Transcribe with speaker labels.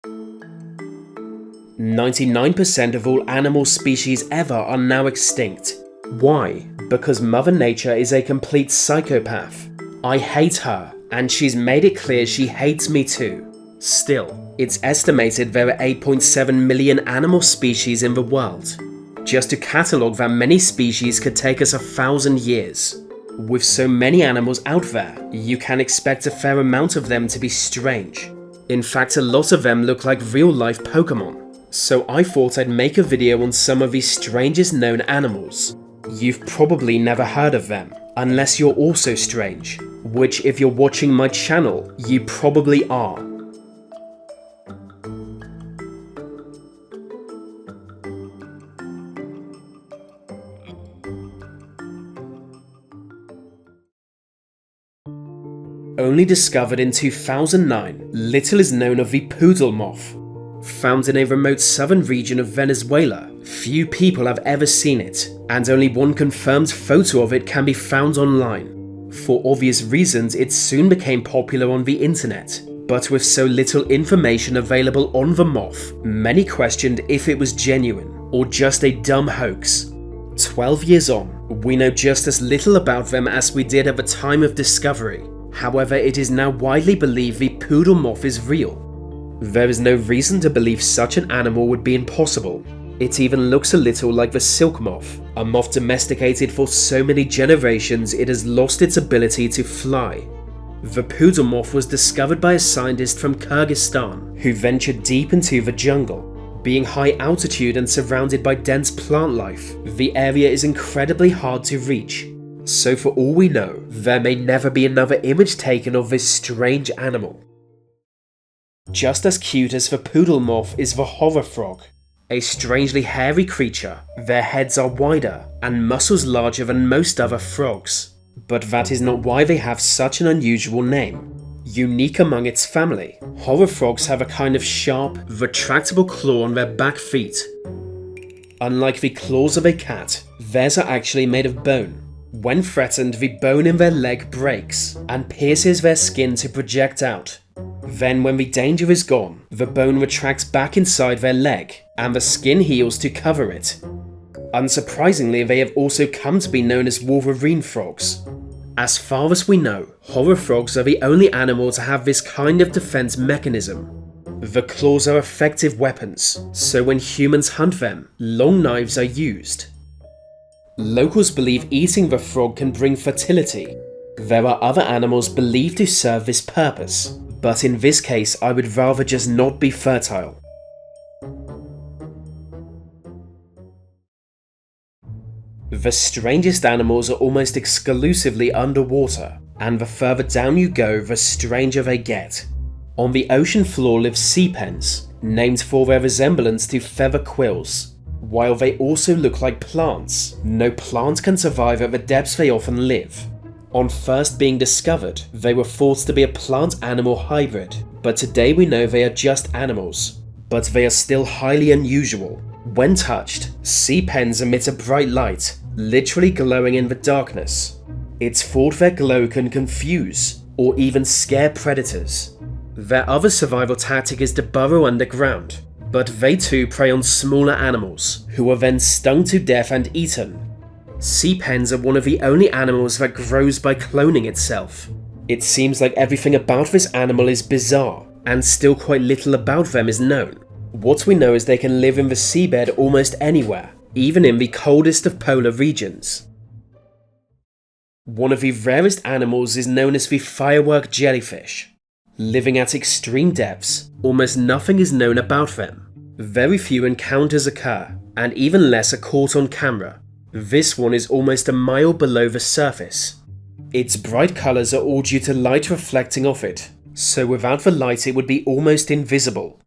Speaker 1: 99% of all animal species ever are now extinct. Why? Because Mother Nature is a complete psychopath. I hate her, and she's made it clear she hates me too. Still, it's estimated there are 8.7 million animal species in the world. Just to catalogue that many species could take us 1,000 years. With so many animals out there, you can expect a fair amount of them to be strange. In fact, a lot of them look like real-life Pokemon. So I thought I'd make a video on some of the strangest known animals. You've probably never heard of them, unless you're also strange, which if you're watching my channel, you probably are. Only discovered in 2009, little is known of the Poodle Moth. Found in a remote southern region of Venezuela, few people have ever seen it, and only one confirmed photo of it can be found online. For obvious reasons, it soon became popular on the internet, but with so little information available on the moth, many questioned if it was genuine or just a dumb hoax. 12 years on, we know just as little about them as we did at the time of discovery. However, it is now widely believed the poodle moth is real. There is no reason to believe such an animal would be impossible. It even looks a little like the silk moth, a moth domesticated for so many generations it has lost its ability to fly. The poodle moth was discovered by a scientist from Kyrgyzstan who ventured deep into the jungle. Being high altitude and surrounded by dense plant life, the area is incredibly hard to reach. So for all we know, there may never be another image taken of this strange animal. Just as cute as the poodle moth is the horror frog. A strangely hairy creature, their heads are wider and muscles larger than most other frogs. But that is not why they have such an unusual name. Unique among its family, horror frogs have a kind of sharp, retractable claw on their back feet. Unlike the claws of a cat, theirs are actually made of bone. When threatened, the bone in their leg breaks and pierces their skin to project out. Then when the danger is gone, the bone retracts back inside their leg, and the skin heals to cover it. Unsurprisingly, they have also come to be known as wolverine frogs. As far as we know, horror frogs are the only animal to have this kind of defense mechanism. The claws are effective weapons, so when humans hunt them, long knives are used. Locals believe eating the frog can bring fertility. There are other animals believed to serve this purpose, but in this case I would rather just not be fertile. The strangest animals are almost exclusively underwater, and the further down you go, the stranger they get. On the ocean floor live sea pens, named for their resemblance to feather quills. While they also look like plants, no plant can survive at the depths they often live. On first being discovered, they were thought to be a plant-animal hybrid, but today we know they are just animals. But they are still highly unusual. When touched, sea pens emit a bright light, literally glowing in the darkness. It's thought their glow can confuse, or even scare predators. Their other survival tactic is to burrow underground, but they too prey on smaller animals, who are then stung to death and eaten. Sea pens are one of the only animals that grows by cloning itself. It seems like everything about this animal is bizarre, and still quite little about them is known. What we know is they can live in the seabed almost anywhere, even in the coldest of polar regions. One of the rarest animals is known as the firework jellyfish. Living at extreme depths, almost nothing is known about them. Very few encounters occur, and even less are caught on camera. This one is almost a mile below the surface. Its bright colours are all due to light reflecting off it, so without the light it would be almost invisible.